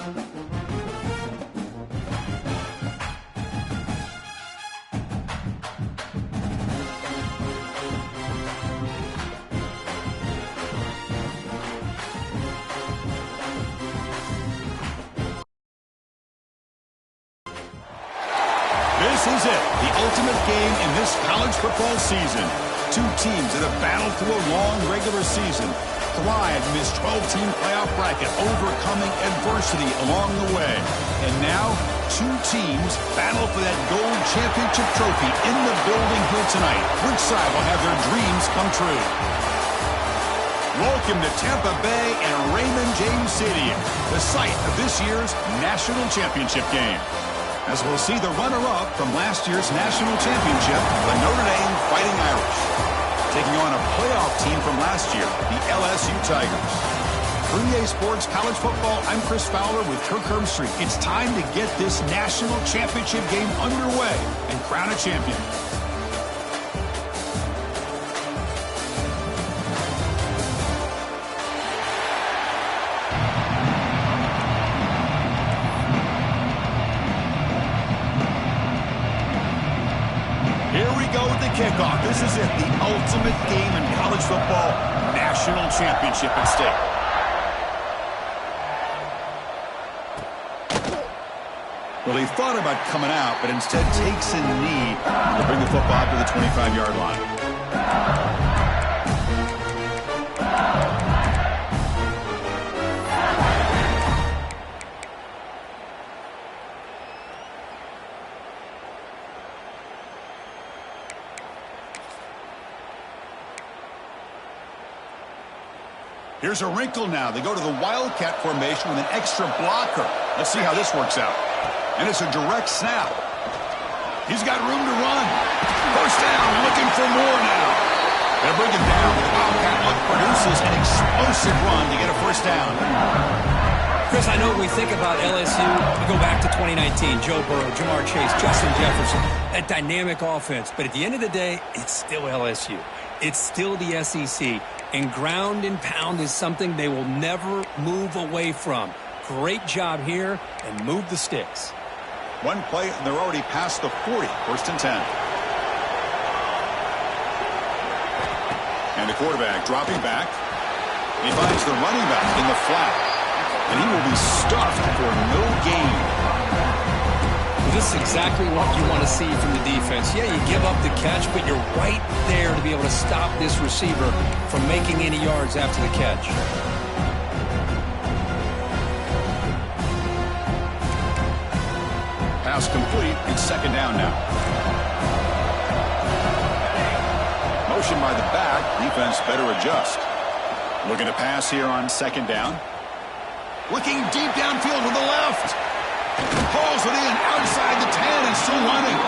This is it, the ultimate game in this college football season. Two teams that have battled through a long regular season, thrived in this 12-team playoff bracket, overcoming adversity along the way. And now, two teams battle for that gold championship trophy in the building here tonight. Which side will have their dreams come true? Welcome to Tampa Bay and Raymond James Stadium, the site of this year's national championship game. As we'll see the runner-up from last year's national championship, the Notre Dame Fighting Irish, taking on a playoff team from last year, the LSU Tigers. For EA Sports College Football, I'm Chris Fowler with Kirk Herbstreit. It's time to get this national championship game underway and crown a champion. Kickoff. This is it, the ultimate game in college football, national championship at stake. Well, he thought about coming out, but instead takes a knee to bring the football to the 25-yard line. Here's a wrinkle now. They go to the Wildcat formation with an extra blocker. Let's see how this works out. And it's a direct snap. He's got room to run. First down, looking for more now. They'll bring him down. The Wildcat look produces an explosive run to get a first down. Chris, I know when we think about LSU, we go back to 2019, Joe Burrow, Jamar Chase, Justin Jefferson, that dynamic offense. But at the end of the day, it's still LSU. It's still the SEC. And ground and pound is something they will never move away from. Great job here, and move the sticks. One play, and they're already past the 40, first and 10. And the quarterback dropping back. He finds the running back in the flat. And he will be stuffed for no gain. This is exactly what you want to see from the defense. Yeah, you give up the catch, but you're right there to be able to stop this receiver from making any yards after the catch. Pass complete. It's second down now. Motion by the back. Defense better adjust. Looking to pass here on second down. Looking deep downfield with the left. Pulls it in outside the 10 and still running.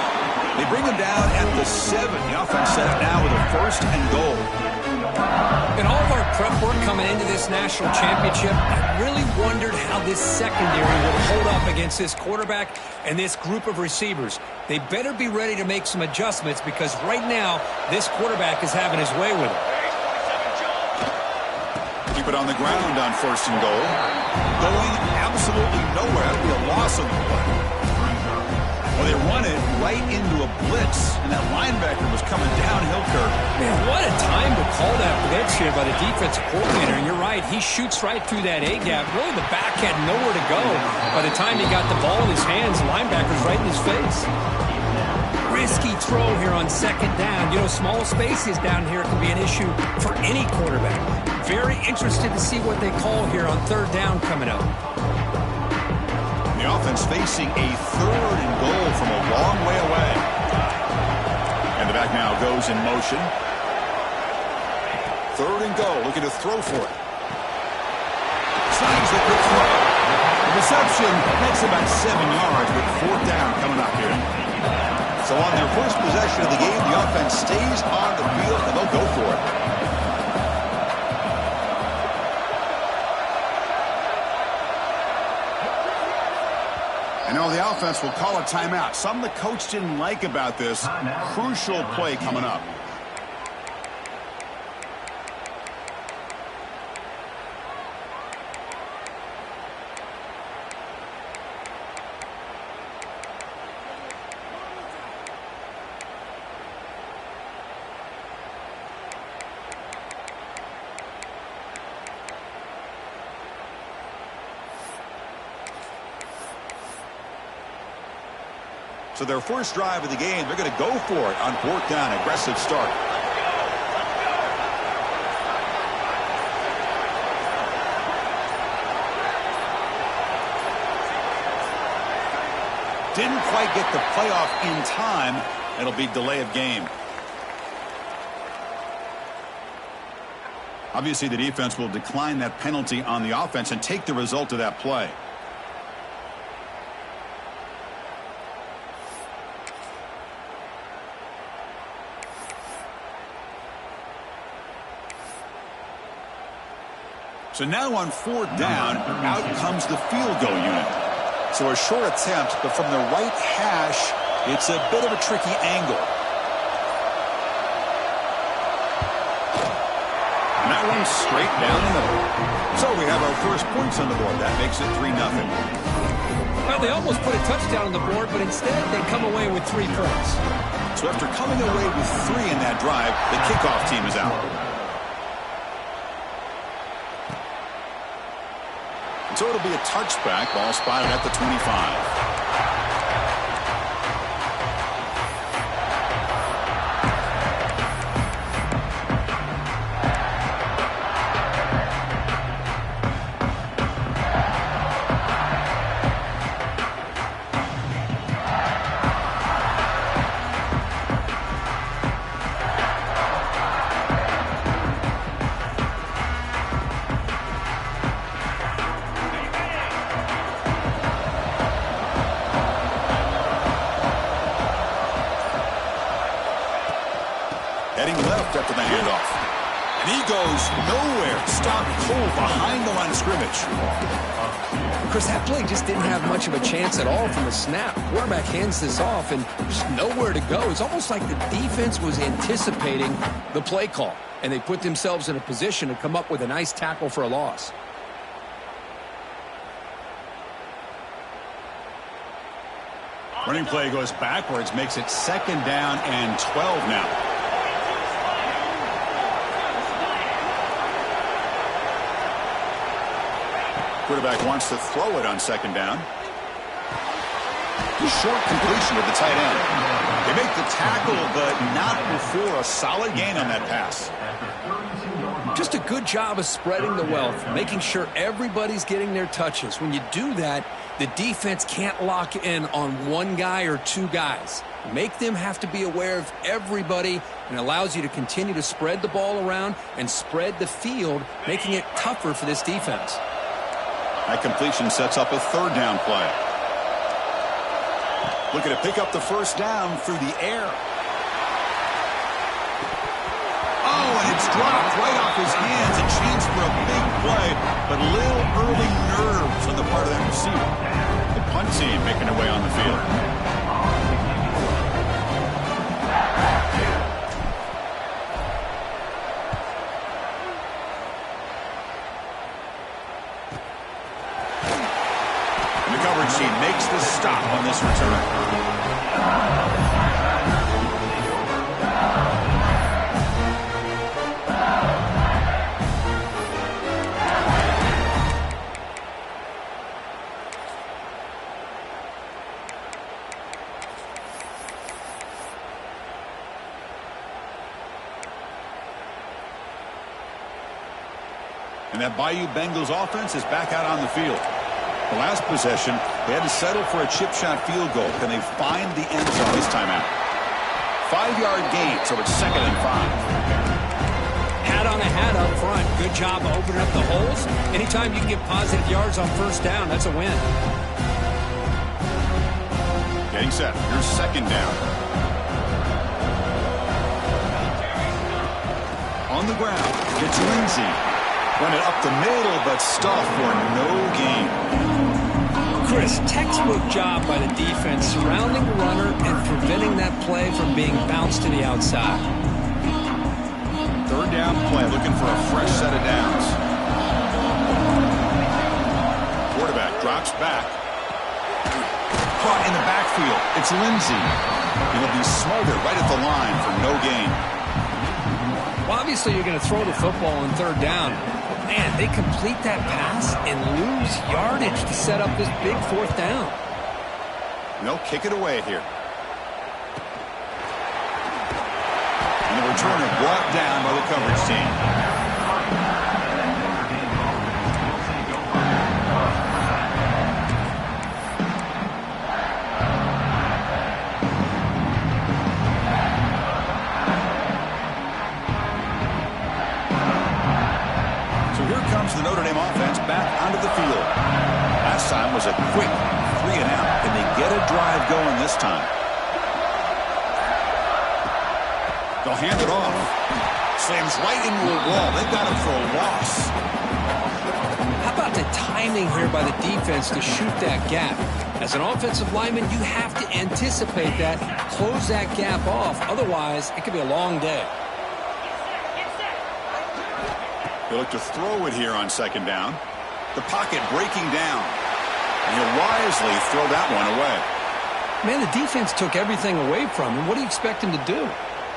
They bring him down at the 7. The offense set up now with a first and goal. In all of our prep work coming into this national championship, I really wondered how this secondary would hold up against this quarterback and this group of receivers. They better be ready to make some adjustments because right now, this quarterback is having his way with it. Keep it on the ground on first and goal. Going absolutely nowhere. That'll be a loss of the play. Well, they run it right into a blitz, and that linebacker was coming downhill, Kirk. Man, what a time to call that blitz here by the defensive coordinator. And you're right, he shoots right through that A-gap. Really, the back had nowhere to go. By the time he got the ball in his hands, the linebacker's right in his face. Risky throw here on second down. You know, small spaces down here can be an issue for any quarterback. Very interested to see what they call here on third down coming up. The offense facing a third and goal from a long way away. And the back now goes in motion. Third and goal, looking to throw for it. Signs the quick throw. The reception, that's about 7 yards with fourth down coming up here. So on their first possession of the game, the offense stays on the field and they'll go for it. I know the offense will call a timeout. Something the coach didn't like about this. Crucial play coming up. So their first drive of the game, they're going to go for it on 4th down. Aggressive start. Didn't quite get the playoff in time. It'll be delay of game. Obviously, the defense will decline that penalty on the offense and take the result of that play. So now on 4th down, out comes the field goal unit. So a short attempt, but from the right hash, it's a bit of a tricky angle. And that one's straight down the middle. So we have our first points on the board. That makes it 3-0. Well, they almost put a touchdown on the board, but instead they come away with 3 points. So after coming away with 3 in that drive, the kickoff team is out. So it'll be a touchback. Ball spotted at the 25. Heading left after the handoff. And he goes nowhere. Stopped cold behind the line of scrimmage. Chris, that play just didn't have much of a chance at all from the snap. Quarterback hands this off and just nowhere to go. It's almost like the defense was anticipating the play call, and they put themselves in a position to come up with a nice tackle for a loss. Running play goes backwards, makes it 2nd down and 12 now. Quarterback wants to throw it on 2nd down. The short completion with the tight end. They make the tackle, but not before a solid gain on that pass. Just a good job of spreading the wealth, making sure everybody's getting their touches. When you do that, the defense can't lock in on one guy or 2 guys. Make them have to be aware of everybody, and allows you to continue to spread the ball around and spread the field, making it tougher for this defense. That completion sets up a 3rd down play. Looking to pick up the 1st down through the air. Oh, and it's dropped right off his hands. A chance for a big play, but little early nerves on the part of that receiver. The punt team making their way on the field. She makes the stop on this return. And that Bayou Bengals offense is back out on the field. The last possession, they had to settle for a chip shot field goal. Can they find the end zone this time out? 5-yard gain, so it's 2nd and 5. Hat on a hat up front. Good job of opening up the holes. Anytime you can get positive yards on 1st down, that's a win. Getting set. Here's 2nd down. On the ground, it's Lindsey. Run it up the middle, but stuffed for no gain. Chris, textbook job by the defense surrounding the runner and preventing that play from being bounced to the outside. 3rd down play, looking for a fresh set of downs. Quarterback drops back. Caught in the backfield. It's Lindsey. He'll be smothered right at the line for no gain. Well, obviously you're going to throw the football on 3rd down. Man, they complete that pass and lose yardage to set up this big 4th down. They'll kick it away here. returner brought down by the coverage team. So here comes the Notre Dame offense back onto the field. Last time was a quick 3 and out. Can they get a drive going this time? They'll hand it off. Slams right into a wall. They've got him for a loss. How about the timing here by the defense to shoot that gap? As an offensive lineman, you have to anticipate that, close that gap off. Otherwise, it could be a long day. They look to throw it here on second down. The pocket breaking down. And he'll wisely throw that one away. Man, the defense took everything away from him. What do you expect him to do?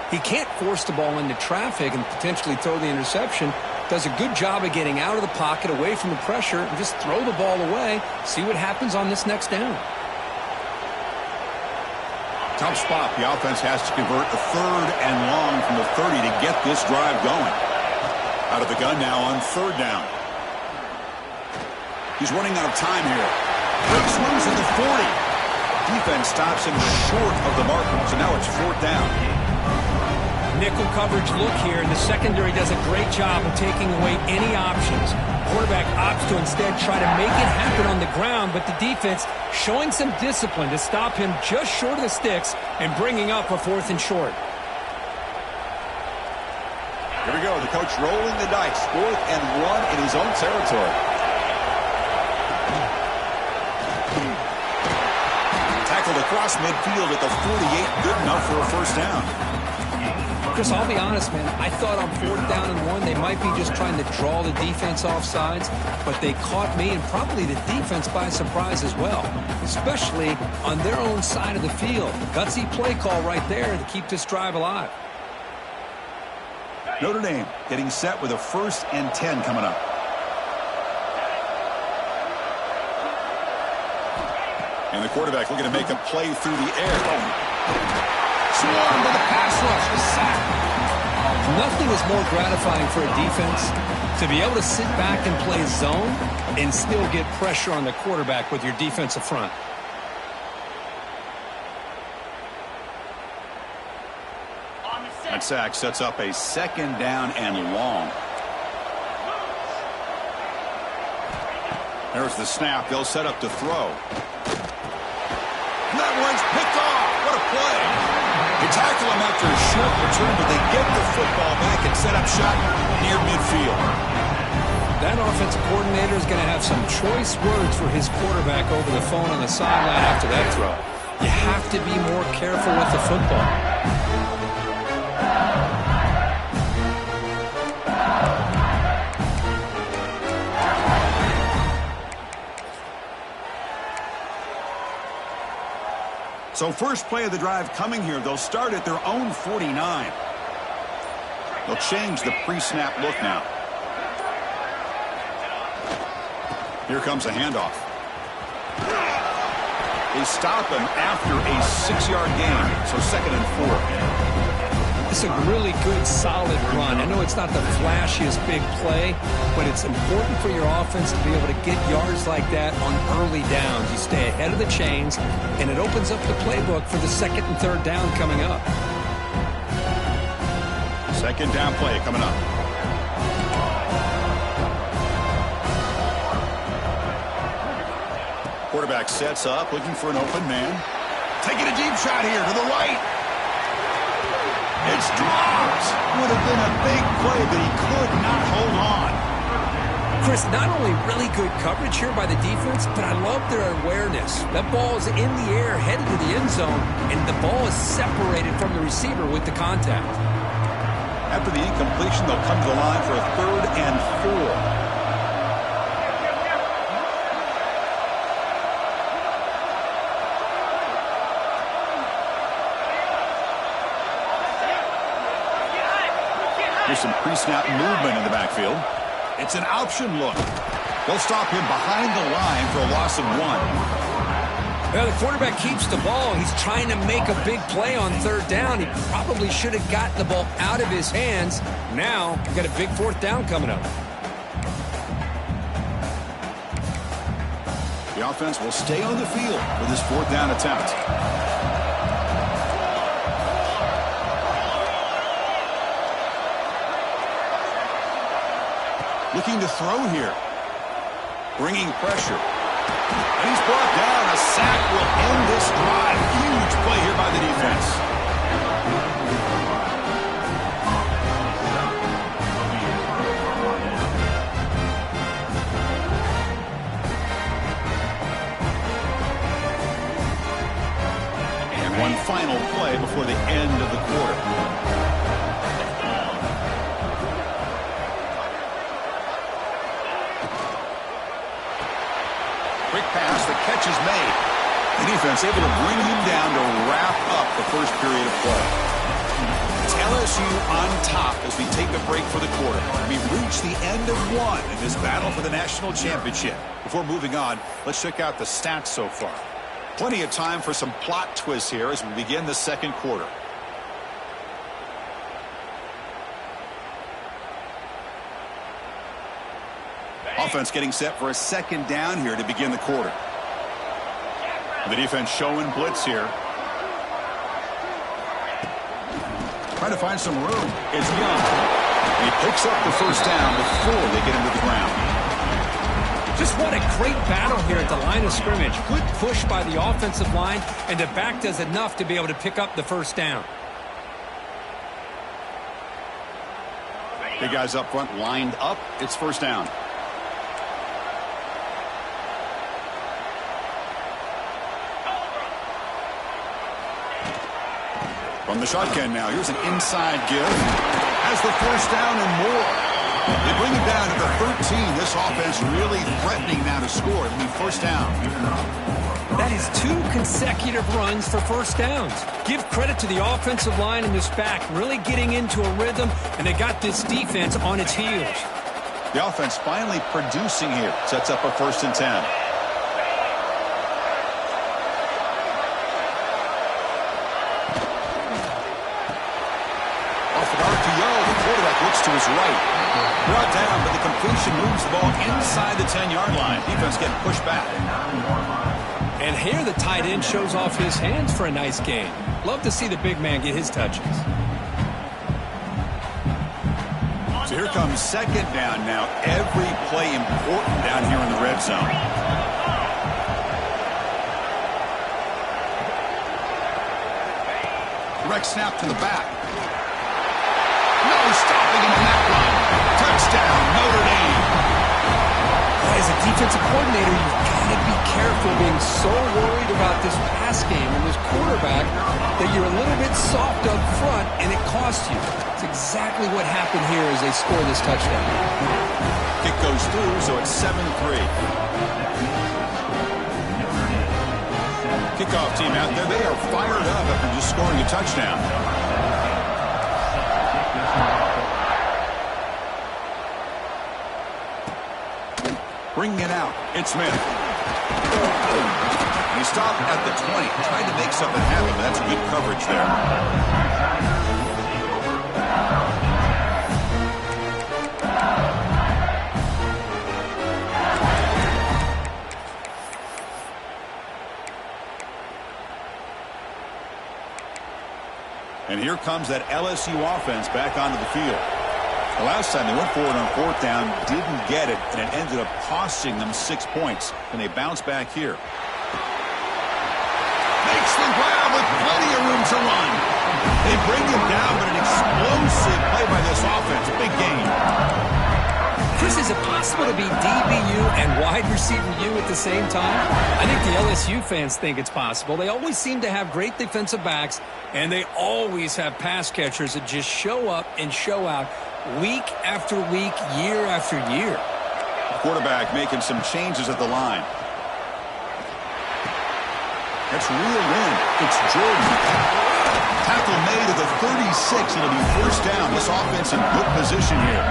He can't force the ball into traffic and potentially throw the interception. Does a good job of getting out of the pocket, away from the pressure, and just throw the ball away. See what happens on this next down. Tough spot. The offense has to convert a 3rd and long from the 30 to get this drive going. Out of the gun now on 3rd down. He's running out of time here. Breaks loose at the 40. Defense stops him short of the marker, so now it's 4th down. Nickel coverage look here, and the secondary does a great job of taking away any options. Quarterback opts to instead try to make it happen on the ground, but the defense showing some discipline to stop him just short of the sticks and bringing up a 4th and short. Here we go. The coach rolling the dice. 4th and 1 in his own territory. Tackled across midfield at the 48. Good enough for a 1st down. Chris, I'll be honest, man. I thought on 4th down and 1, they might be just trying to draw the defense off sides, but they caught me and probably the defense by surprise as well, especially on their own side of the field. Gutsy play call right there to keep this drive alive. Notre Dame getting set with a 1st and 10 coming up. And the quarterback looking to make a play through the air. Swarmed by the pass rush. A sack. Nothing is more gratifying for a defense to be able to sit back and play zone and still get pressure on the quarterback with your defensive front. That sack sets up a 2nd down and long. There's the snap. They'll set up to throw. That one's picked off. What a play. They tackle him after a short return, but they get the football back and set up shot near midfield. That offensive coordinator is going to have some choice words for his quarterback over the phone on the sideline after that throw. You have to be more careful with the football. So first play of the drive coming here. They'll start at their own 49. They'll change the pre-snap look now. Here comes a handoff. They stop him after a 6-yard gain. So 2nd and 4. It's a really good, solid run. I know it's not the flashiest big play, but it's important for your offense to be able to get yards like that on early downs. You stay ahead of the chains, and it opens up the playbook for the 2nd and 3rd down coming up. 2nd down play coming up. Quarterback sets up, looking for an open man. Taking a deep shot here to the right. It's dropped. Would have been a big play, but he could not hold on. Chris, not only really good coverage here by the defense, but I love their awareness. That ball is in the air, headed to the end zone, and the ball is separated from the receiver with the contact. After the incompletion, they'll come to the line for a 3rd and 4. Here's some pre-snap movement in the backfield. It's an option look. They'll stop him behind the line for a loss of 1. Well, the quarterback keeps the ball. He's trying to make a big play on third down. He probably should have gotten the ball out of his hands. Now, we've got a big fourth down coming up. The offense will stay on the field for this fourth down attempt. Looking to throw here. Bringing pressure. And he's brought down. A sack will end this drive. Huge play here by the defense. And one final play before the end of the quarter. Quick pass, the catch is made. The defense able to bring him down to wrap up the first period of play. It's LSU on top as we take a break for the quarter. We've reached the end of one in this battle for the national championship. Before moving on, let's check out the stats so far. Plenty of time for some plot twists here as we begin the second quarter. Offense getting set for a second down here to begin the quarter. The defense showing blitz here. Trying to find some room is Young. He picks up the first down before they get him to the ground. Just what a great battle here at the line of scrimmage. Good push by the offensive line, and the back does enough to be able to pick up the first down. Big guys up front lined up. It's first down. From the shotgun now, here's an inside give. Has the first down and more. They bring it down to the 13. This offense really threatening now to score. It'll be first down. That is 2 consecutive runs for first downs. Give credit to the offensive line and this back really getting into a rhythm, and they got this defense on its heels. The offense finally producing here. Sets up a 1st and 10. Looks to his right. Brought down, but the completion moves the ball inside the 10-yard line. Defense getting pushed back. And here the tight end shows off his hands for a nice game. Love to see the big man get his touches. So here comes second down now. Every play important down here in the red zone. Direct snap to the back. No stopping him in that run. Touchdown, Notre Dame. As a defensive coordinator, you've got to be careful being so worried about this pass game and this quarterback that you're a little bit soft up front, and it costs you. It's exactly what happened here as they score this touchdown. Kick goes through, so it's 7-3. Kickoff team out there. They are fired up after just scoring a touchdown. Bringing it out. It's Smith. He stopped at the 20. Tried to make something happen, but that's good coverage there. And here comes that LSU offense back onto the field. The last time they went forward on fourth down, didn't get it, and it ended up costing them 6 points. And they bounce back here. Makes the grab with plenty of room to run. They bring him down, but an explosive play by this offense. Big game. Chris, is it possible to be DBU and wide receiver U at the same time? I think the LSU fans think it's possible. They always seem to have great defensive backs, and they always have pass catchers that just show up and show out week after week, year after year. Quarterback making some changes at the line. That's reeled in. It's Jordan. Tackle made to the 36. It'll be first down. This offense in good position here.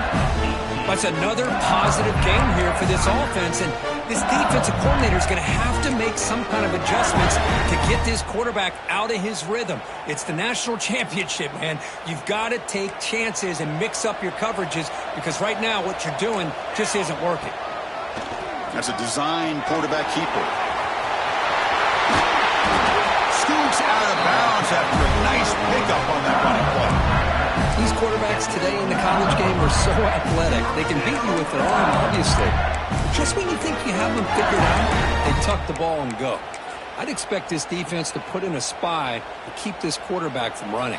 That's another positive game here for this offense, and this defensive coordinator is going to have to make some kind of adjustments to get this quarterback out of his rhythm. It's the national championship, man. You've got to take chances and mix up your coverages because right now what you're doing just isn't working. That's a design quarterback keeper. Scoots out of bounds after a nice pickup on that running play. These quarterbacks today in the college game are so athletic. They can beat you with their arm, obviously. But just when you think you have them figured out, they tuck the ball and go. I'd expect this defense to put in a spy to keep this quarterback from running.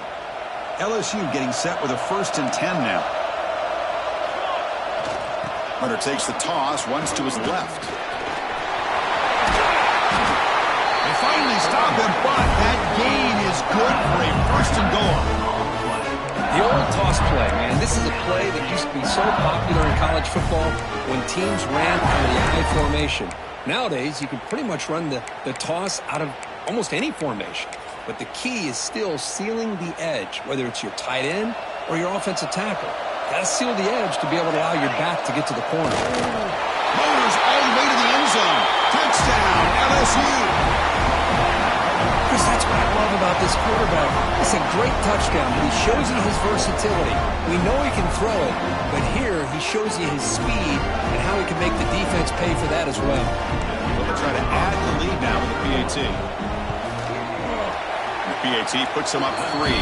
LSU getting set with a 1st and 10 now. Hunter takes the toss, runs to his left. They finally stop him, but that gain is good for a 1st and goal. The old toss play, man. This is a play that used to be so popular in college football when teams ran out of the I formation. Nowadays, you can pretty much run the toss out of almost any formation. But the key is still sealing the edge, whether it's your tight end or your offensive tackle. Got to seal the edge to be able to allow your back to get to the corner. Motors all the way to the end zone. Touchdown, LSU. Chris, that's what I love about this quarterback. It's a great touchdown, but he shows you his versatility. We know he can throw it, but here he shows you his speed and how he can make the defense pay for that as well. They'll try to add the lead now with the PAT. The PAT puts him up 3.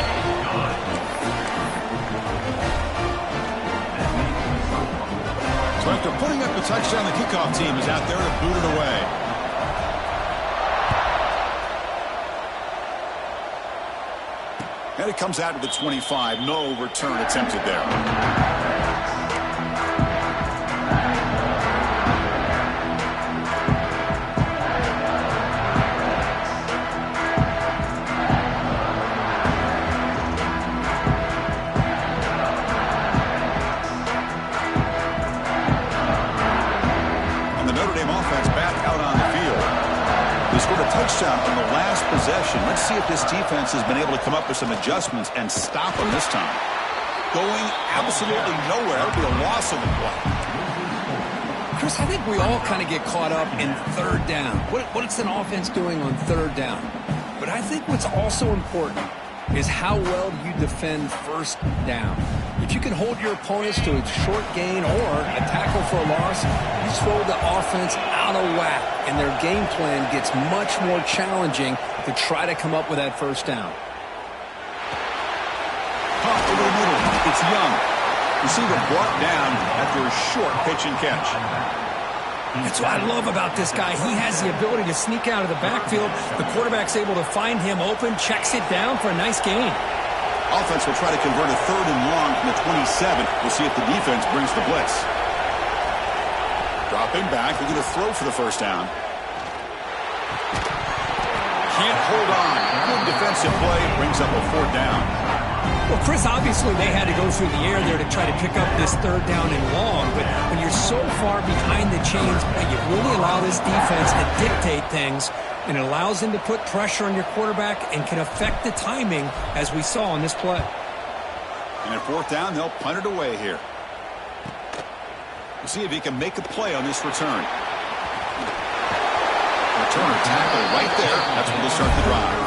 So after putting up the touchdown, the kickoff team is out there to boot it away. And it comes out to the 25. No return attempted there. Touchdown on the last possession. Let's see if this defense has been able to come up with some adjustments and stop them this time. Going absolutely nowhere. That would be a loss of the play. Chris, I think we all kind of get caught up in 3rd down. What's an offense doing on 3rd down? But I think what's also important is how well you defend 1st down. If you can hold your opponents to a short gain or a tackle for a loss, you throw the offense out of whack, and their game plan gets much more challenging to try to come up with that 1st down. Pop over the middle. It's Young. Receiver brought down after a short pitch and catch. That's what I love about this guy. He has the ability to sneak out of the backfield. The quarterback's able to find him open, checks it down for a nice gain. Offense will try to convert a 3rd and long from the 27. We'll see if the defense brings the blitz. Dropping back. They're going to throw for the 1st down. Can't hold on. Good defensive play. Brings up a 4th down. Well, Chris, obviously they had to go through the air there to try to pick up this 3rd down and long, but when you're so far behind the chains, you really allow this defense to dictate things, and it allows them to put pressure on your quarterback and can affect the timing, as we saw on this play. And at 4th down, they'll punt it away here. We'll see if he can make a play on this return. Returner tackle right there. That's where they'll start the drive.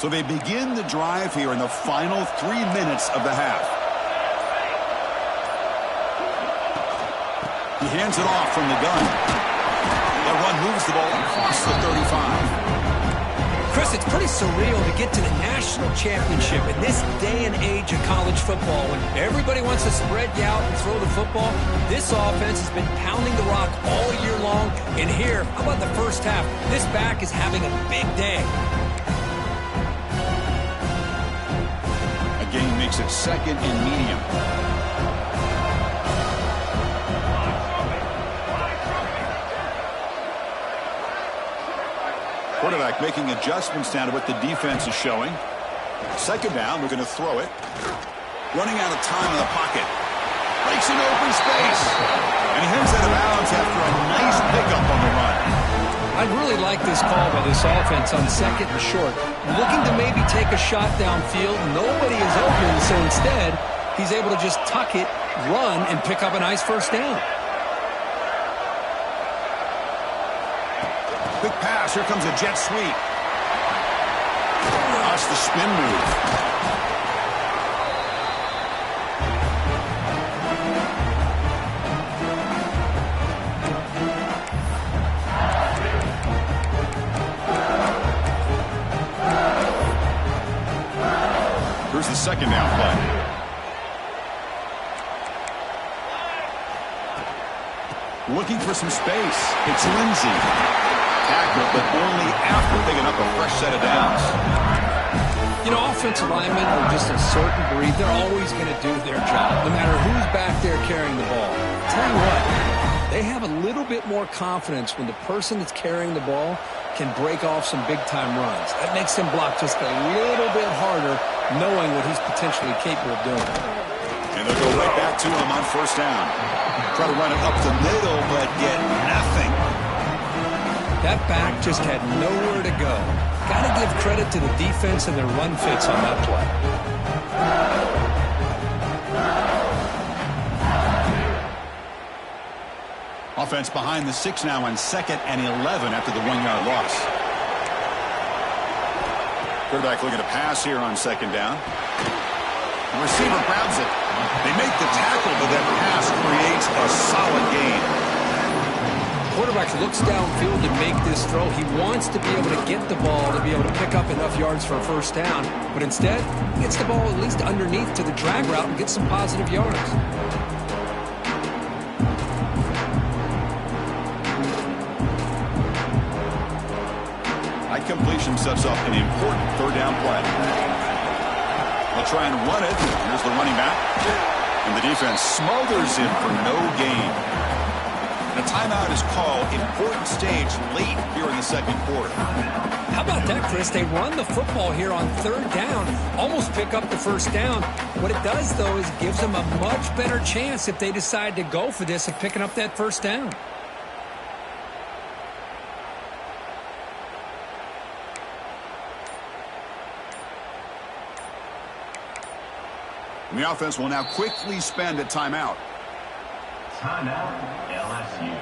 So they begin the drive here in the final 3 minutes of the half. He hands it off from the gun. That run moves the ball across the 35. Chris, it's pretty surreal to get to the national championship in this day and age of college football when everybody wants to spread you out and throw the football. This offense has been pounding the rock all year long. And here, how about the 1st half? This back is having a big day. Game makes it 2nd and medium. quarterback making adjustments down to what the defense is showing. Second down, we're going to throw it. Running out of time in the pocket. Breaks into open space. And he heads out of bounds after a nice pickup on the run. I really like this call by this offense on second and short. Looking to maybe take a shot downfield. Nobody is open, so instead, he's able to just tuck it, run, and pick up a nice first down. Quick pass. Here comes a jet sweep. That's the spin move. Here's the second down play. Looking for some space. It's Lindsey. Tackle, but only after picking up a fresh set of downs. You know, offensive linemen are just a certain breed. They're always going to do their job, no matter who's back there carrying the ball. Tell you what, they have a little bit more confidence when the person that's carrying the ball can break off some big-time runs. That makes them block just a little bit harder, knowing what he's potentially capable of doing. And they'll go right back to him on first down. Try to run it up the middle, but get nothing. That back just had nowhere to go. Got to give credit to the defense and their run fits on that play. Offense behind the 6 now on 2nd and 11 after the 1-yard loss. Quarterback looking to pass here on 2nd down. The receiver grabs it. They make the tackle, but that pass creates a solid gain. Quarterback looks downfield to make this throw. He wants to be able to get the ball to be able to pick up enough yards for a first down. But instead, he gets the ball at least underneath to the drag route and gets some positive yards. High completion sets up an important third down play. They'll try and run it. Here's the running back. And the defense smothers him for no gain. And a timeout is called. Important stage late here in the second quarter. How about that, Chris? They run the football here on third down, almost pick up the first down. What it does, though, is it gives them a much better chance if they decide to go for this of picking up that first down. And the offense will now quickly spend a timeout. Timeout, LSU.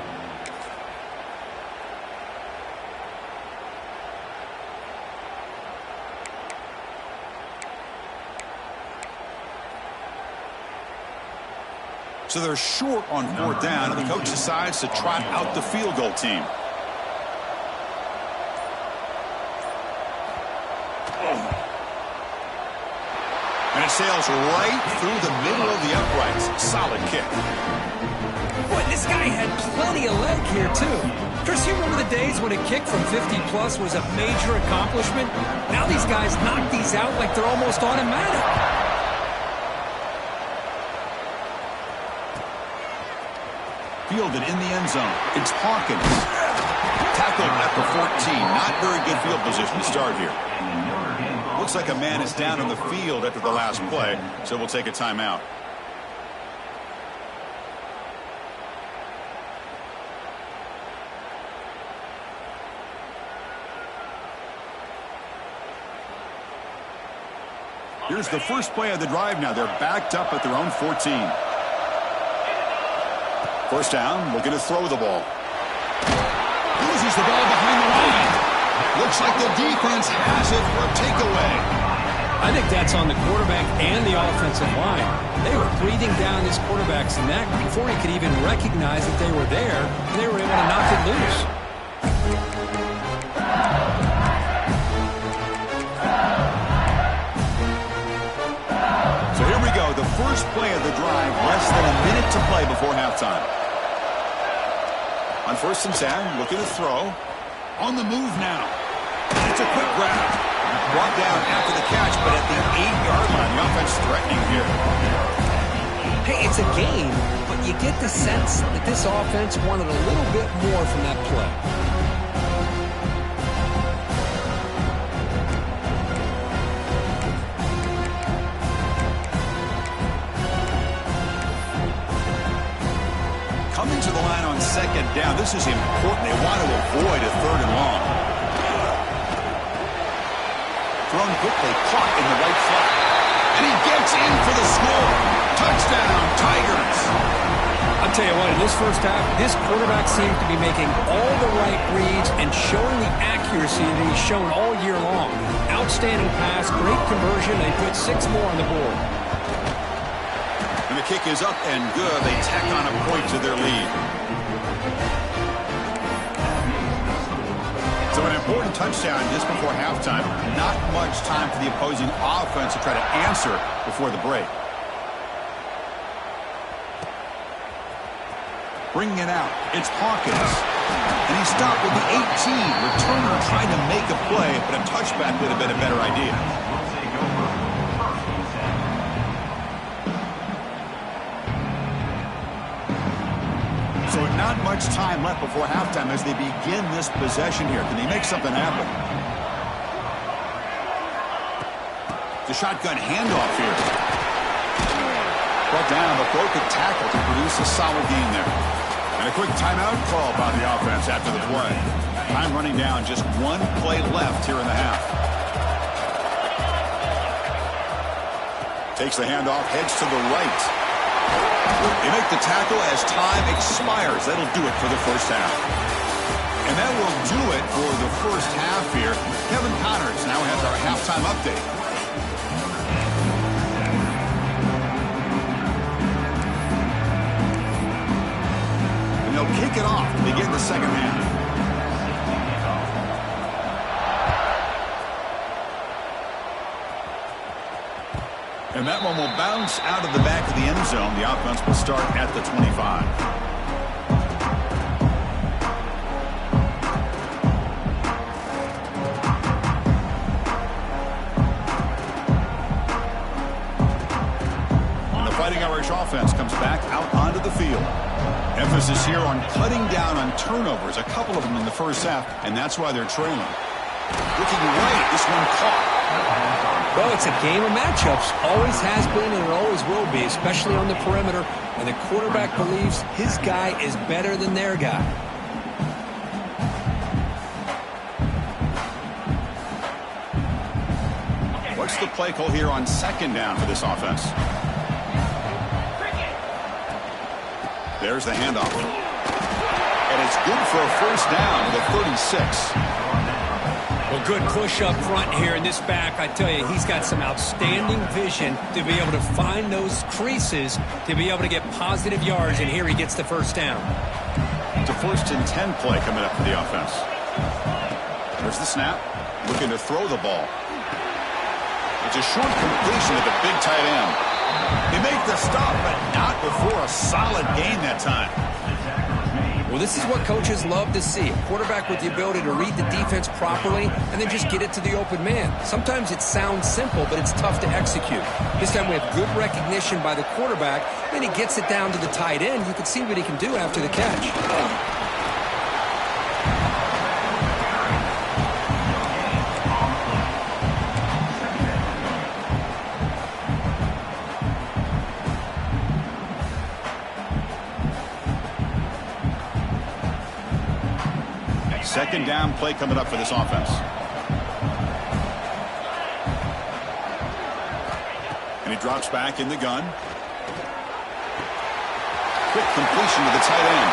So they're short on fourth down, and the coach decides to trot out the field goal team. And it sails right through the middle of the uprights. Solid kick. Boy, this guy had plenty of leg here, too. Chris, you remember the days when a kick from 50-plus was a major accomplishment? Now these guys knock these out like they're almost automatic. Fielded in the end zone. It's Hawkins. Tackled at the 14. Not very good field position to start here. Looks like a man is down on the field after the last play, so we'll take a timeout. Here's the first play of the drive now. They're backed up at their own 14. First down, looking to throw the ball. Loses the ball behind the line. Looks like the defense has it for a takeaway. I think that's on the quarterback and the offensive line. They were breathing down this quarterback's neck before he could even recognize that they were there, and they were able to knock it loose. So here we go, the first play of the drive, less than a minute to play before halftime. On 1st and 10, looking to throw. On the move now. It's a quick grab. Brought down after the catch, but at the 8-yard line, the offense threatening here. Hey, it's a game, but you get the sense that this offense wanted a little bit more from that play. coming to the line on second down. This is important. They want to avoid a third and long. Thrown quickly, caught in the right flat. And he gets in for the score. Touchdown, Tigers. I'll tell you what, in this first half, this quarterback seems to be making all the right reads and showing the accuracy that he's shown all year long. Outstanding pass, great conversion. They put 6 more on the board. And the kick is up and good. They tack on a point to their lead. So an important touchdown just before halftime. Not much time for the opposing offense to try to answer before the break. Bringing it out, it's Hawkins. And he stopped with the 18. Returner trying to make a play, but a touchback would have been a better idea. So not much time left before halftime as they begin this possession here. Can they make something happen? The shotgun handoff here. Brought down, but broke a tackle to produce a solid gain there. And a quick timeout call by the offense after the play. Time running down, just 1 play left here in the half. Takes the handoff, heads to the right. They make the tackle as time expires. That'll do it for the first half. And that will do it for the first half here. Kevin Connors now has our halftime update. And they'll kick it off to begin the second half. And that one will bounce out of the back of the end zone. The offense will start at the 25. And the Fighting Irish offense comes back out onto the field. Emphasis here on cutting down on turnovers, a couple of them in the first half, and that's why they're trailing. Looking right, this one caught. Well, it's a game of matchups. Always has been and it always will be, especially on the perimeter. And the quarterback believes his guy is better than their guy. What's the play call here on second down for this offense? There's the handoff. And it's good for a first down to the 36. Well, good push up front here in this back. I tell you, he's got some outstanding vision to be able to find those creases, to be able to get positive yards, and here he gets the first down. It's a 1st and 10 play coming up for the offense. There's the snap, looking to throw the ball. It's a short completion to the big tight end. They make the stop, but not before a solid gain that time. Well, this is what coaches love to see. A quarterback with the ability to read the defense properly and then just get it to the open man. Sometimes it sounds simple, but it's tough to execute. This time we have good recognition by the quarterback. Then he gets it down to the tight end. You can see what he can do after the catch. Second down play coming up for this offense. And he drops back in the gun. Quick completion to the tight end.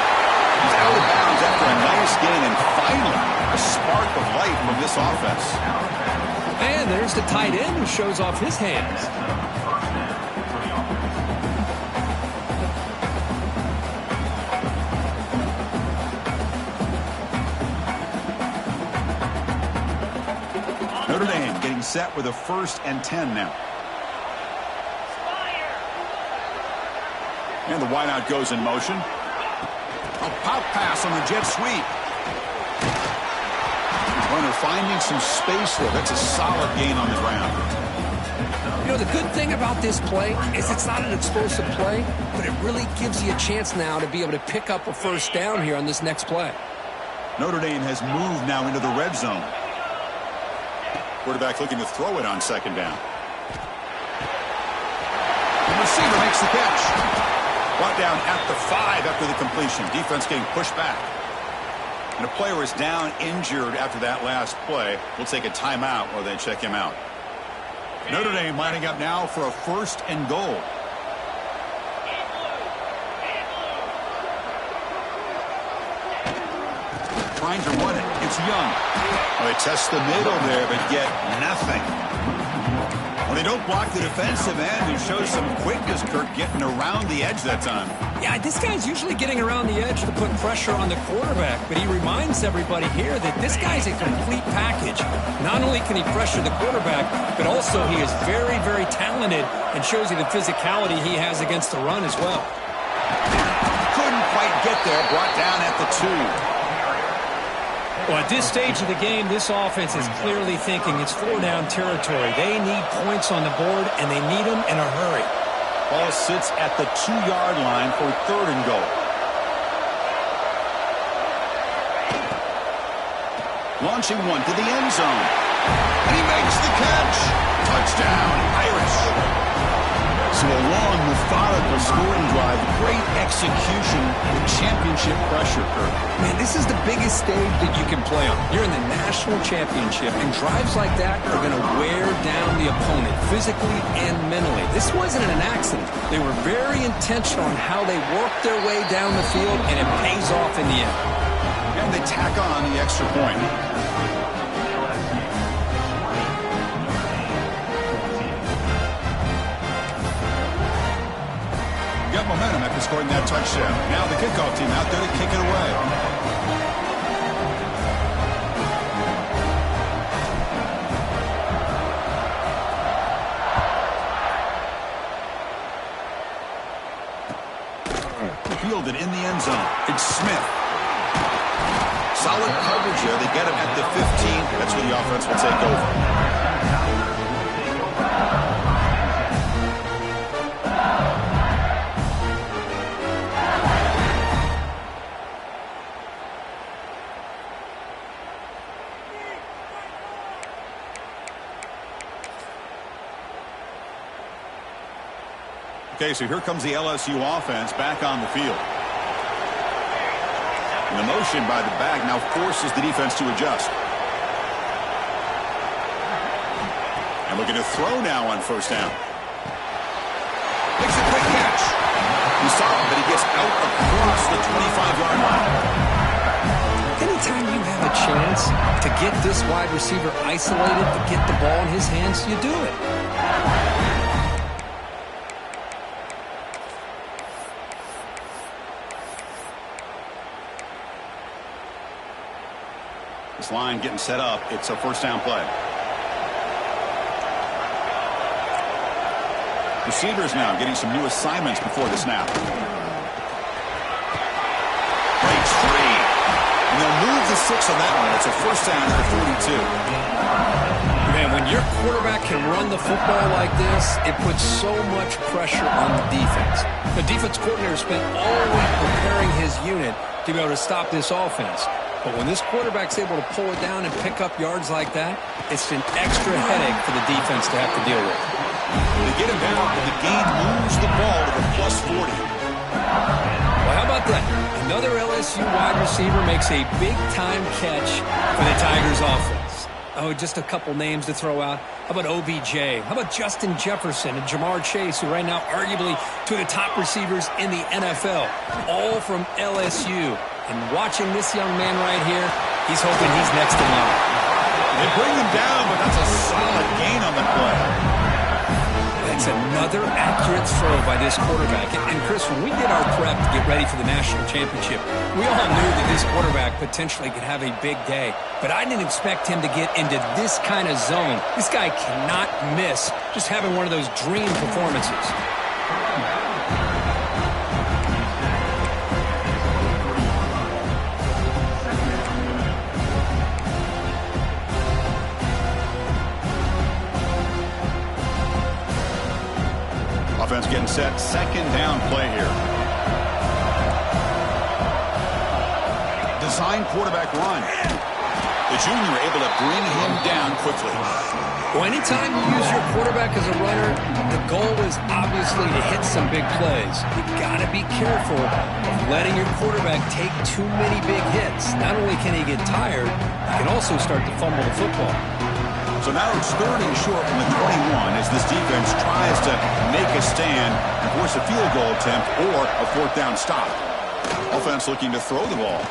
He's out of bounds after a nice gain, and finally a spark of light from this offense. And there's the tight end who shows off his hands. Notre Dame getting set with a 1st and 10 now. And the wideout goes in motion. A pop pass on the jet sweep. Runner finding some space there. That's a solid gain on the ground. You know, the good thing about this play is it's not an explosive play, but it really gives you a chance now to be able to pick up a first down here on this next play. Notre Dame has moved now into the red zone. Quarterback looking to throw it on second down. The receiver makes the catch. Brought down down at the 5 after the completion. Defense getting pushed back. And a player is down injured after that last play. We'll take a timeout while they check him out. Notre Dame lining up now for a 1st and goal. Trying to run it. It's Young. Well, they test the middle there, but get nothing. Well, they don't block the defensive end and show some quickness, Kirk, getting around the edge that time. Yeah, this guy's usually getting around the edge to put pressure on the quarterback, but he reminds everybody here that this guy's a complete package. Not only can he pressure the quarterback, but also he is very, very talented and shows you the physicality he has against the run as well. Couldn't quite get there, brought down at the 2. Well, at this stage of the game, this offense is clearly thinking it's 4-down territory. They need points on the board, and they need them in a hurry. Ball sits at the 2-yard line for 3rd and goal. Launching one to the end zone. And he makes the catch. Touchdown, Irish. So a long, methodical scoring drive. Great execution with championship pressure, Kirk. Man, this is the biggest stage that you can play on. You're in the national championship, and drives like that are going to wear down the opponent physically and mentally. This wasn't an accident. They were very intentional on how they worked their way down the field, and it pays off in the end. And they tack on the extra point. Got momentum after scoring that touchdown. Now the kickoff team out there to kick it away. Fielded in the end zone. It's Smith. Solid coverage here. They get him at the 15. That's where the offense will take over. Okay, so here comes the LSU offense back on the field. And the motion by the back now forces the defense to adjust. And looking to throw now on 1st down. Makes a quick catch. He saw him, but he gets out across the 25-yard line. Anytime you have a chance to get this wide receiver isolated, to get the ball in his hands, you do it. This line getting set up. It's a 1st down play. Receivers now getting some new assignments before the snap. Breaks free. And they'll move the 6 on that one. It's a 1st down at the 42. Man, when your quarterback can run the football like this, it puts so much pressure on the defense. The defense coordinator spent all week preparing his unit to be able to stop this offense. But when this quarterback's able to pull it down and pick up yards like that, it's an extra headache for the defense to have to deal with. They get him down, but the game moves the ball to the +40. Well, how about that? Another LSU wide receiver makes a big-time catch for the Tigers offense. Oh, just a couple names to throw out. How about OBJ? How about Justin Jefferson and Jamar Chase, who right now arguably two of the top receivers in the NFL, all from LSU. And watching this young man right here, he's hoping he's next in line. They bring him down, but that's a solid gain on the play. That's another accurate throw by this quarterback. And Chris, when we did our prep to get ready for the national championship, we all knew that this quarterback potentially could have a big day. But I didn't expect him to get into this kind of zone. This guy cannot miss just having one of those dream performances. Offense getting set. 2nd down play here. Design quarterback run. The junior able to bring him down quickly. Well, anytime you use your quarterback as a runner, the goal is obviously to hit some big plays. You got to be careful of letting your quarterback take too many big hits. Not only can he get tired, he can also start to fumble the football. So now it's 3rd and short from the 21 as this defense tries to make a stand and force a field goal attempt or a 4th down stop. Offense looking to throw the ball.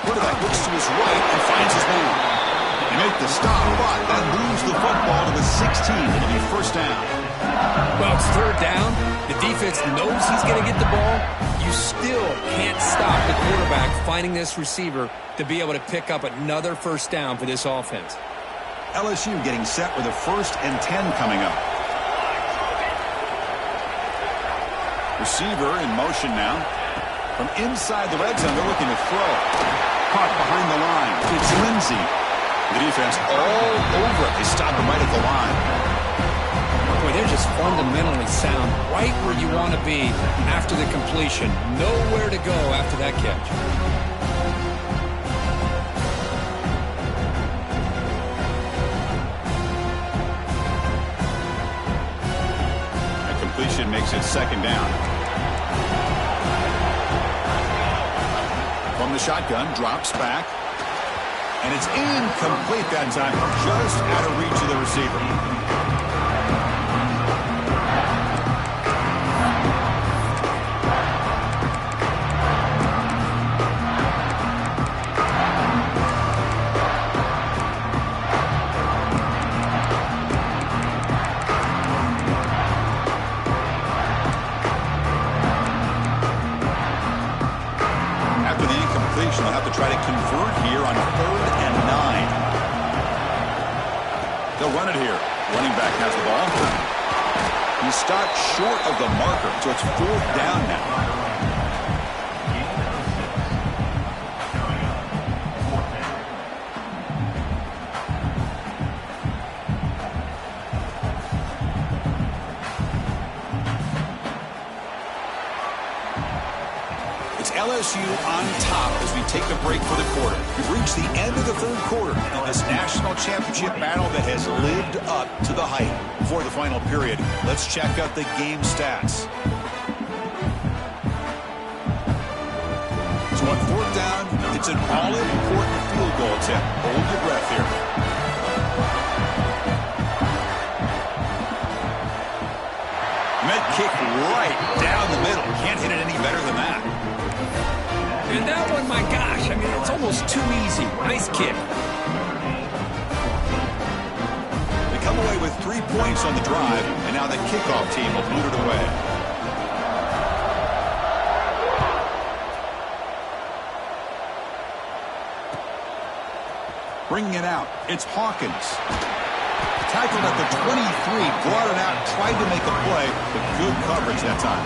Quarterback looks to his right and finds his man. They make the stop, but that moves the football to the 16. It'll be 1st down. Well, it's 3rd down. The defense knows he's going to get the ball. You still can't stop the quarterback finding this receiver to be able to pick up another 1st down for this offense. LSU getting set with a 1st and 10 coming up. Receiver in motion now. From inside the red zone, they're looking to throw. Caught behind the line. It's Lindsey. The defense all over it. They stop him right at the line. Boy, they're just fundamentally sound. Right where you want to be after the completion. Nowhere to go after that catch. That completion makes it 2nd down. From the shotgun, drops back. And it's incomplete that time, just out of reach of the receiver. After the incompletion, they'll have to try to convert here on 3rd and 9. They'll run it here. Running back has the ball. He stopped short of the marker, so it's 4th down now. LSU on top as we take a break for the quarter. We've reached the end of the 3rd quarter in this national championship battle that has lived up to the hype. Before the final period, let's check out the game stats. So on 4th down, it's an all-important field goal attempt. Hold your breath here. Med kick right down the middle. Can't hit it any better than that. And that one, my gosh, I mean, it's almost too easy. Nice kick. They come away with 3 points on the drive, and now the kickoff team will boot it away. Bringing it out, it's Hawkins. Tackled at the 23, brought it out, tried to make a play, but good coverage that time.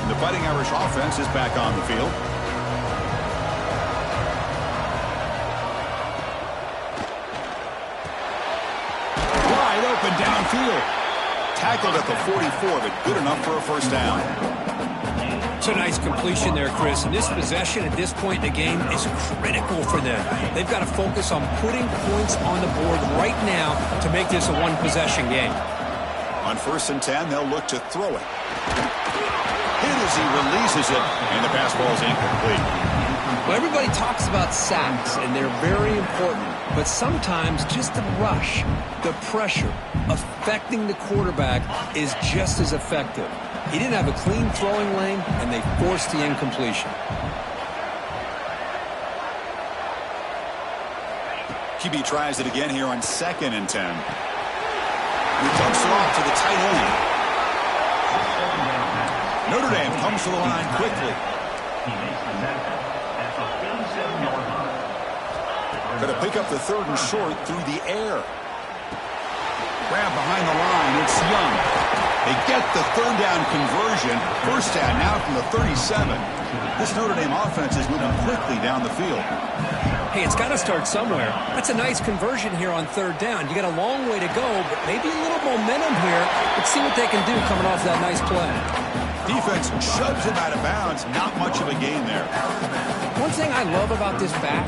The Fighting Irish offense is back on the field. Wide open downfield. Tackled at the 44, but good enough for a 1st down. It's a nice completion there, Chris. And this possession at this point in the game is critical for them. They've got to focus on putting points on the board right now to make this a one-possession game. On 1st and 10, they'll look to throw it. Hit as he releases it, and the pass ball is incomplete. Well, everybody talks about sacks, and they're very important. But sometimes just the rush, the pressure, affecting the quarterback is just as effective. He didn't have a clean throwing lane, and they forced the incompletion. QB tries it again here on 2nd and 10. He dumps it off to the tight end. Notre Dame comes to the line quickly. Going to pick up the 3rd and short through the air. Grab behind the line. It's Young. They get the 3rd down conversion. 1st down now from the 37. This Notre Dame offense is moving quickly down the field. Hey, it's got to start somewhere. That's a nice conversion here on third down. You got a long way to go, but maybe a little momentum here. Let's see what they can do coming off that nice play. Defense shoves him out of bounds. Not much of a gain there. One thing I love about this back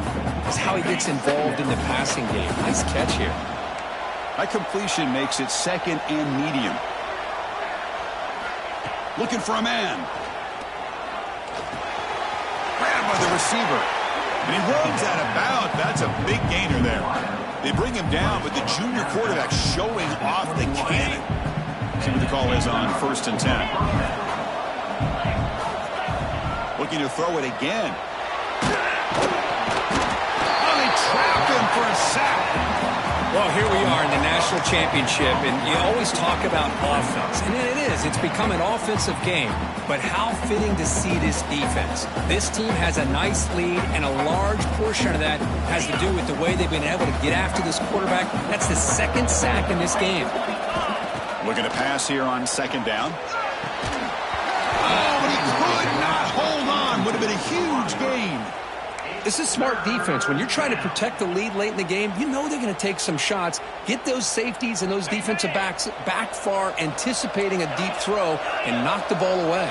is how he gets involved in the passing game. Nice catch here. That completion makes it second and medium. Looking for a man. Grabbed by the receiver. And he runs out of bounds. That's a big gainer there. They bring him down, but the junior quarterback showing off the cannon. See what the call is on 1st and 10. Looking to throw it again. Oh, they trapped him for a sack. Well, here we are in the national championship, and you always talk about offense. And it is. It's become an offensive game. But how fitting to see this defense. This team has a nice lead, and a large portion of that has to do with the way they've been able to get after this quarterback. That's the second sack in this game. Looking to pass here on 2nd down. Oh, but he could not hold on. Would have been a huge gain. This is smart defense. When you're trying to protect the lead late in the game, you know they're going to take some shots, get those safeties and those defensive backs back far, anticipating a deep throw, and knock the ball away.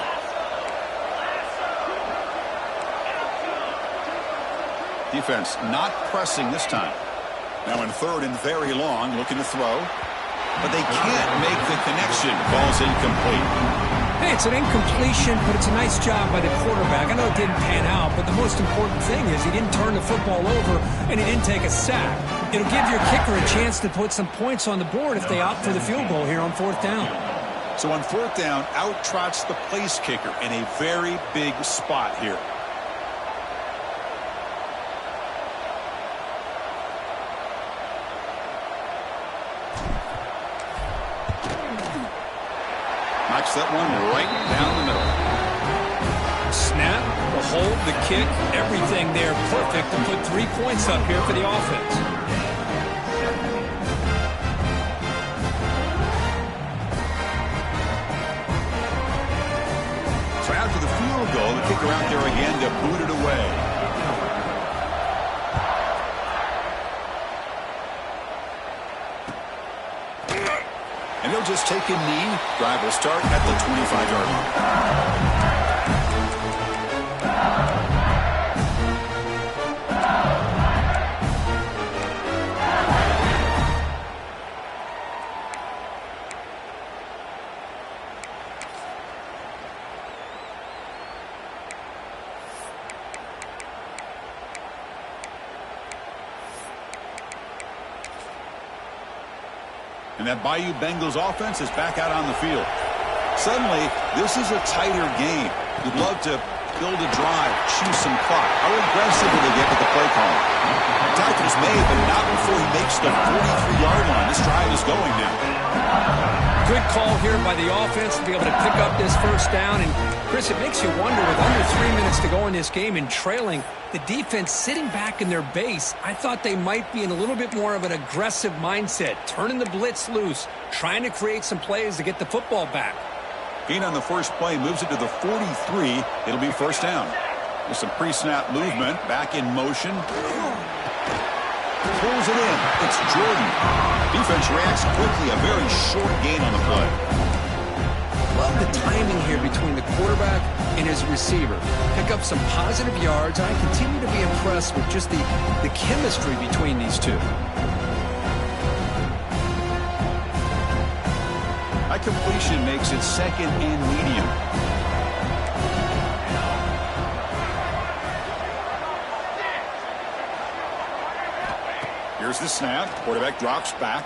Defense not pressing this time. Now in 3rd and very long, looking to throw. But they can't make the connection. Ball's incomplete. Hey, it's an incompletion, but it's a nice job by the quarterback. I know it didn't pan out, but the most important thing is he didn't turn the football over and he didn't take a sack. It'll give your kicker a chance to put some points on the board if they opt for the field goal here on 4th down. So on 4th down, out trots the place kicker in a very big spot here. Knocks that one right down the middle. Snap, the hold, the kick, everything there perfect to put 3 points up here for the offense. So after the field goal, the kicker out there again to boot it away. And he'll just take a knee. Drive will start at the 25-yard line. And that Bayou Bengals offense is back out on the field. Suddenly, this is a tighter game. You'd love to build a drive, choose some clock. How aggressive will they get with the play call? Tackles made, but not before he makes the 43-yard line. This drive is going now. Good call here by the offense to be able to pick up this 1st down. And, Chris, it makes you wonder, with under 3 minutes to go in this game and trailing, the defense sitting back in their base, I thought they might be in a little bit more of an aggressive mindset, turning the blitz loose, trying to create some plays to get the football back. Gain on the first play moves it to the 43. It'll be 1st down. With some pre-snap movement, back in motion. Pulls it in. It's Jordan. Defense reacts quickly. A very short gain on the play. Love the timing here between the quarterback and his receiver. Pick up some positive yards. I continue to be impressed with just the chemistry between these two. That completion makes it 2nd and medium. Here's the snap. Quarterback drops back.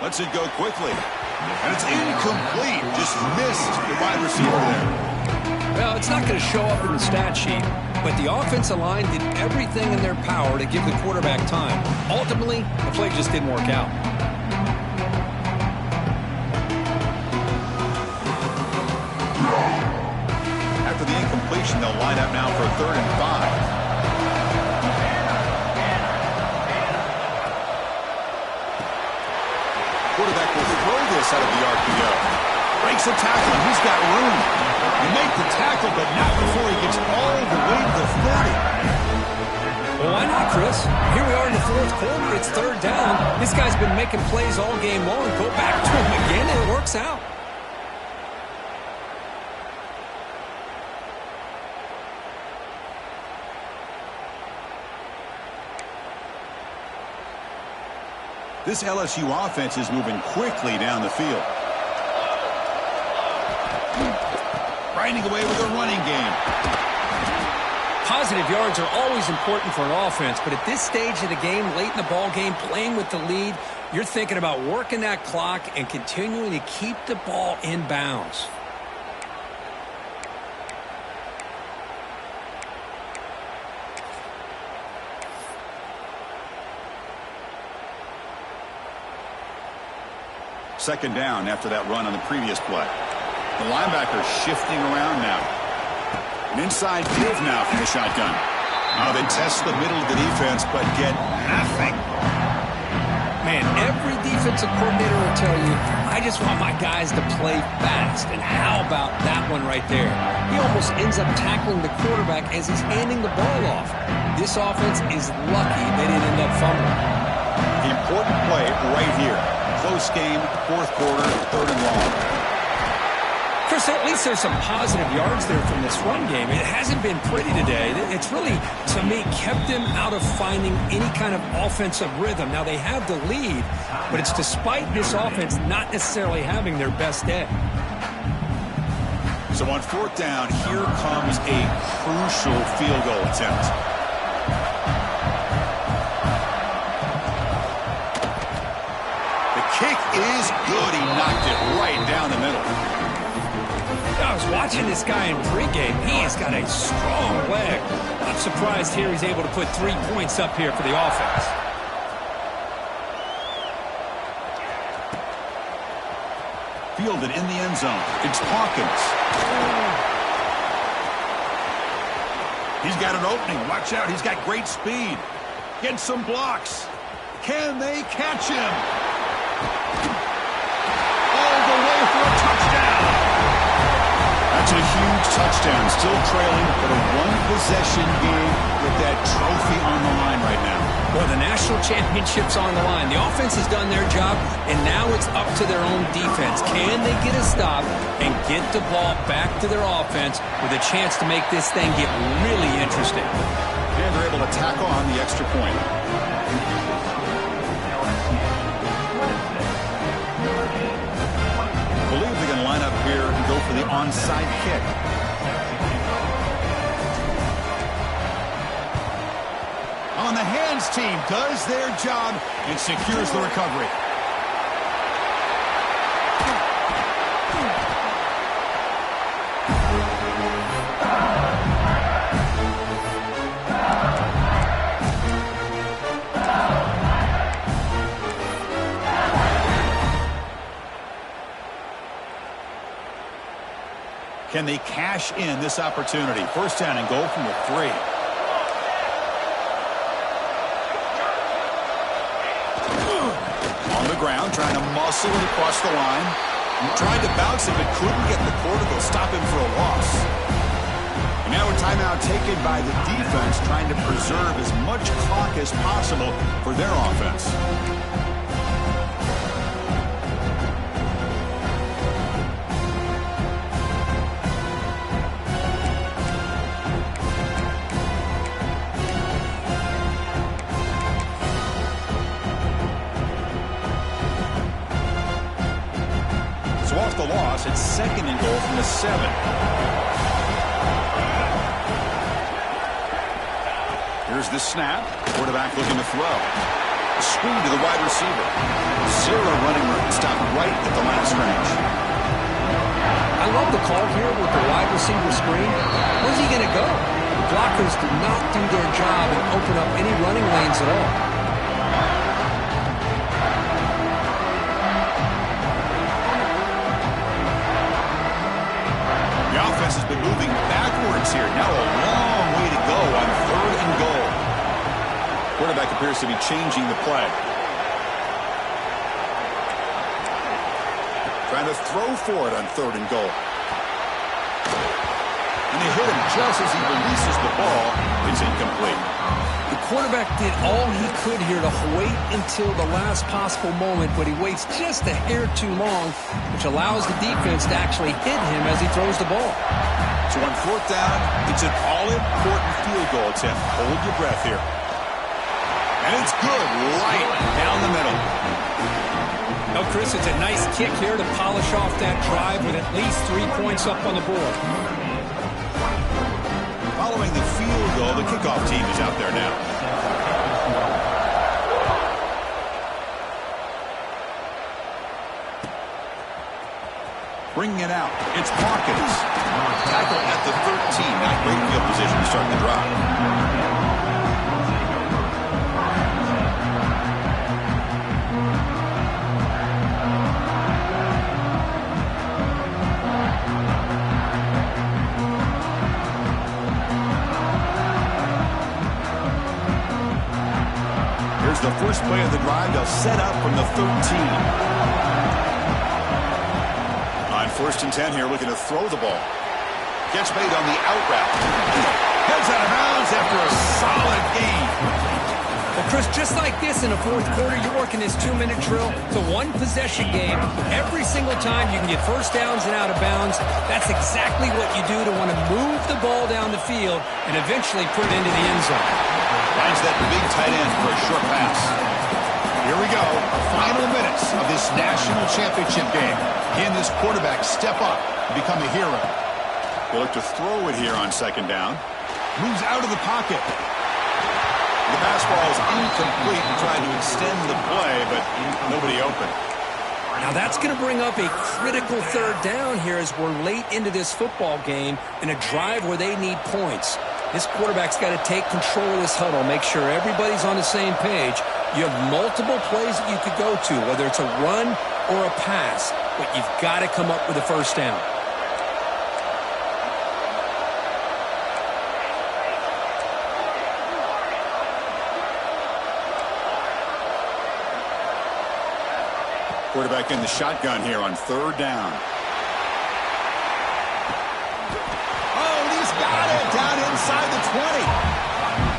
Lets it go quickly. And it's incomplete. Just missed the wide receiver there. Well, it's not going to show up in the stat sheet, but the offensive line did everything in their power to give the quarterback time. Ultimately, the play just didn't work out. After the incompletion, they'll line up now for 3rd and 5. Quarterback will throw this out of the RPO. Breaks a tackle, and he's got room. He made the tackle, but not before he gets all the way to the 30. Chris. Here we are in the fourth quarter. It's third down. This guy's been making plays all game long. Go back to him again, and it works out. This LSU offense is moving quickly down the field. Grinding away with a running game. Positive yards are always important for an offense, but at this stage of the game, late in the ball game, playing with the lead, you're thinking about working that clock and continuing to keep the ball in bounds. Second down after that run on the previous play. The linebacker shifting around now. An inside give now from the shotgun. Now they test the middle of the defense, but get nothing. Man, every defensive coordinator will tell you, I just want my guys to play fast. And how about that one right there? He almost ends up tackling the quarterback as he's handing the ball off. This offense is lucky they didn't end up fumbling. The important play right here. Close game, fourth quarter, third and long. Chris, at least there's some positive yards there from this run game. It hasn't been pretty today. It's really, to me, kept them out of finding any kind of offensive rhythm. Now, they have the lead, but it's despite this offense not necessarily having their best day. So on fourth down, here comes a crucial field goal attempt. Kick is good. He knocked it right down the middle. I was watching this guy in pregame. He has got a strong leg. I'm surprised here he's able to put 3 points up here for the offense. Fielded in the end zone. It's Hawkins. He's got an opening. Watch out. He's got great speed. Get some blocks. Can they catch him? All the way for a touchdown. That's a huge touchdown. Still trailing, but a one-possession game with that trophy on the line right now. Well, the national championship's on the line. The offense has done their job, and now it's up to their own defense. Can they get a stop and get the ball back to their offense with a chance to make this thing get really interesting? And they're able to tack on the extra point. I believe they're going to line up here and go for the onside kick. On the hands team does their job and secures the recovery. Can they cash in this opportunity? First down and goal from the 3. On the ground, trying to muscle it across the line. Tried to bounce him, but couldn't get the quarter to stop him for a loss. And now a timeout taken by the defense, trying to preserve as much clock as possible for their offense. Off the loss, it's second and goal from the 7. Here's the snap. Quarterback looking to throw. Screen to the wide receiver. Zero running room. Stopped right at the line of scrimmage. I love the call here with the wide receiver screen. Where's he going to go? The blockers do not do their job and open up any running lanes at all. The offense has been moving backwards here. Now a long way to go on third and goal. Quarterback appears to be changing the play. Trying to throw for it on third and goal. And they hit him just as he releases the ball. It's incomplete. The quarterback did all he could here to wait until the last possible moment, but he waits just a hair too long, which allows the defense to actually hit him as he throws the ball. So on fourth down, it's an all-important field goal attempt. Hold your breath here. And it's good, right down the middle. Now, Chris, it's a nice kick here to polish off that drive with at least 3 points up on the board. Following the field goal, the kickoff team is out there now. Bringing it out. It's Marcus. Tackle at the 13. Not great field position to start the drive. Here's the first play of the drive. They'll set up from the 13. On 1st and 10 here, looking to throw the ball. Catch made on the out route. Heads out of bounds after a solid gain. Well, Chris, just like this in the fourth quarter, you're working this 2-minute drill. It's a one-possession game. Every single time you can get first downs and out of bounds. That's exactly what you do to want to move the ball down the field and eventually put it into the end zone. Finds that big tight end for a short pass. Here we go. Final minutes of this national championship game. Can this quarterback step up and become a hero? They look to throw it here on 2nd down. Moves out of the pocket. The pass ball is incomplete and trying to extend the play, but nobody open. Now that's going to bring up a critical 3rd down here as we're late into this football game in a drive where they need points. This quarterback's got to take control of this huddle, make sure everybody's on the same page. You have multiple plays that you could go to, whether it's a run or a pass, but you've got to come up with a first down. Quarterback in the shotgun here on 3rd down. Oh, and he's got it down inside the 20.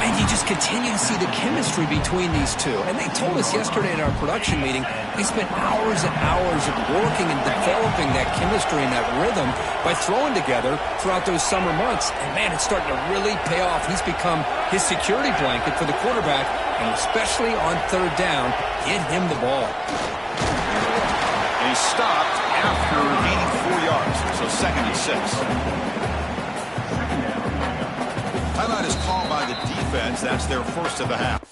And you just continue to see the chemistry between these two. And they told us yesterday in our production meeting, they spent hours and hours of working and developing that chemistry and that rhythm by throwing together throughout those summer months. And, man, it's starting to really pay off. He's become his security blanket for the quarterback, and especially on 3rd down, get him the ball. And he stopped after gaining 4 yards, so 2nd and 6. Timeout is called by the defense. That's their first of the half.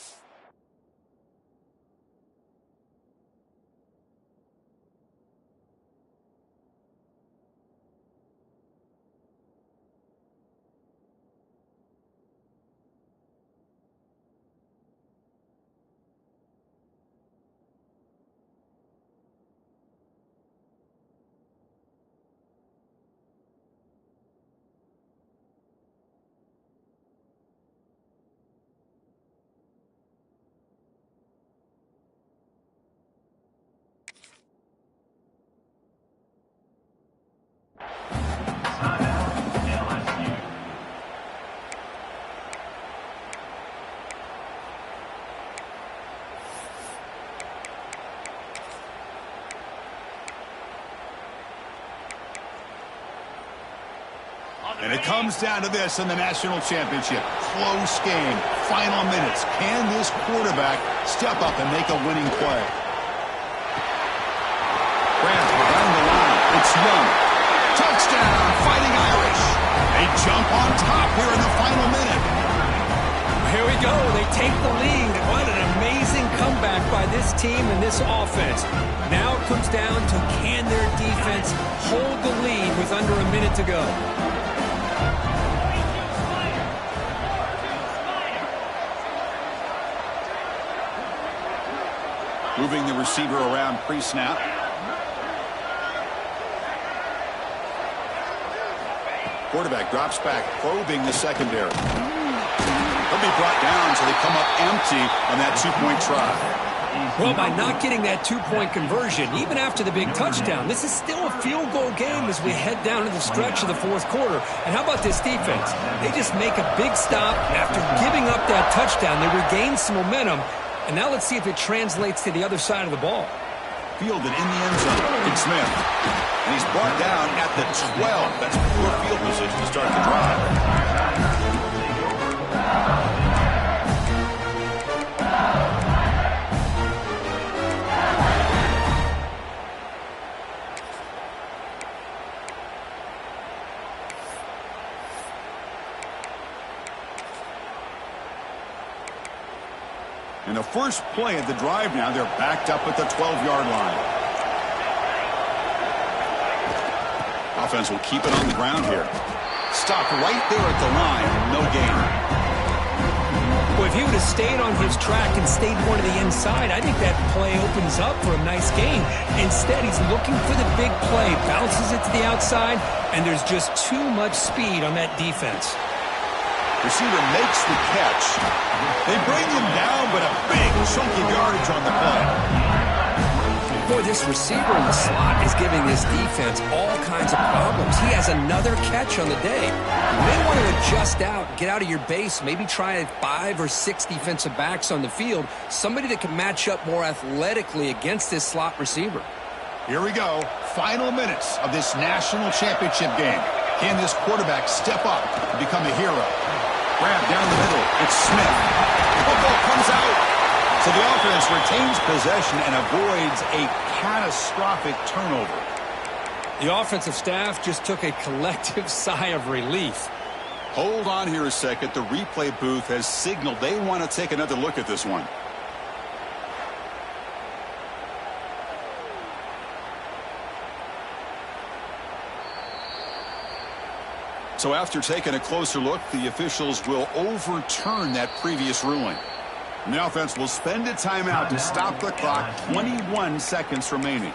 And it comes down to this in the national championship. Close game. Final minutes. Can this quarterback step up and make a winning play? Grant behind the line. It's Young. Touchdown, Fighting Irish. They jump on top here in the final minute. Here we go. They take the lead. What an amazing comeback by this team and this offense. Now it comes down to can their defense hold the lead with under a minute to go. Moving the receiver around pre-snap. Quarterback drops back, probing the secondary. He'll be brought down so they come up empty on that 2-point try. Well, by not getting that two-point conversion, even after the big touchdown, this is still a field goal game as we head down to the stretch of the fourth quarter. And how about this defense? They just make a big stop, and after giving up that touchdown, they regain some momentum. And now let's see if it translates to the other side of the ball. Fielded in the end zone. Big Smith. And he's brought down at the 12. That's poor field position to start the drive. In the first play of the drive now, they're backed up at the 12-yard line. Offense will keep it on the ground here. Stopped right there at the line. No gain. Well, if he would have stayed on his track and stayed more to the inside, I think that play opens up for a nice gain. Instead, he's looking for the big play, bounces it to the outside, and there's just too much speed on that defense. Receiver makes the catch. They bring him down, but a big chunk of yardage on the play. Boy, this receiver in the slot is giving this defense all kinds of problems. He has another catch on the day. You may want to adjust out, get out of your base, maybe try 5 or 6 defensive backs on the field, somebody that can match up more athletically against this slot receiver. Here we go. Final minutes of this national championship game. Can this quarterback step up and become a hero? Grab down the middle. It's Smith. Football comes out. So the offense retains possession and avoids a catastrophic turnover. The offensive staff just took a collective sigh of relief. Hold on here a second. The replay booth has signaled they want to take another look at this one. So after taking a closer look, the officials will overturn that previous ruling. And the offense will spend a timeout to stop the clock. 21 seconds remaining.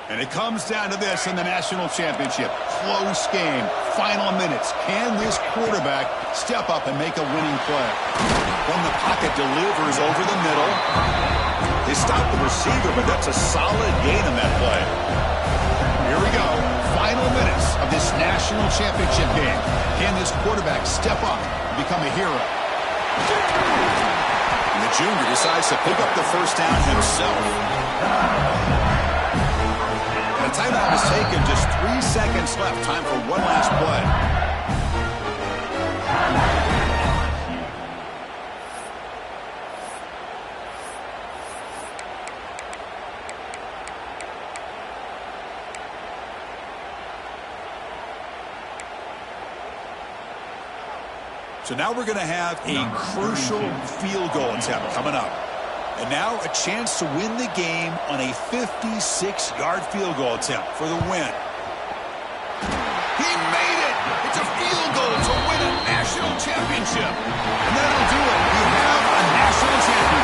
And it comes down to this in the national championship. Close game. Final minutes. Can this quarterback step up and make a winning play? From the pocket, delivers over the middle. They stop the receiver, but that's a solid gain on that play. Here we go. Final minutes of this national championship game. Can this quarterback step up and become a hero? And the junior decides to pick up the first down himself. And the timeout is taken. Just 3 seconds left. Time for one last play. So now we're going to have a crucial field goal attempt coming up. And now a chance to win the game on a 56-yard field goal attempt for the win. He made it! It's a field goal to win a national championship. And that'll do it. We have a national champion.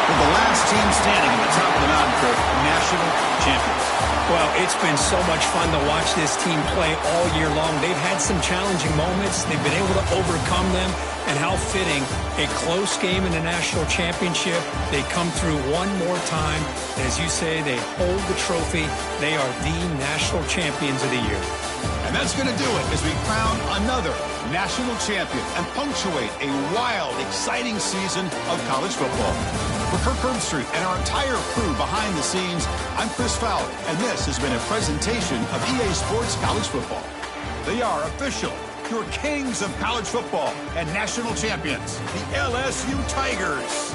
With the last team standing at the top of the mountain for national champions. Well, it's been so much fun to watch this team play all year long. They've had some challenging moments. They've been able to overcome them. And how fitting, a close game in the national championship. They come through one more time. And as you say, they hold the trophy. They are the national champions of the year. And that's going to do it as we crown another national champion and punctuate a wild, exciting season of college football. For Kirk Herbstreit and our entire crew behind the scenes, I'm Chris Fowler, and this has been a presentation of EA Sports College Football. They are official, your kings of college football and national champions, the LSU Tigers.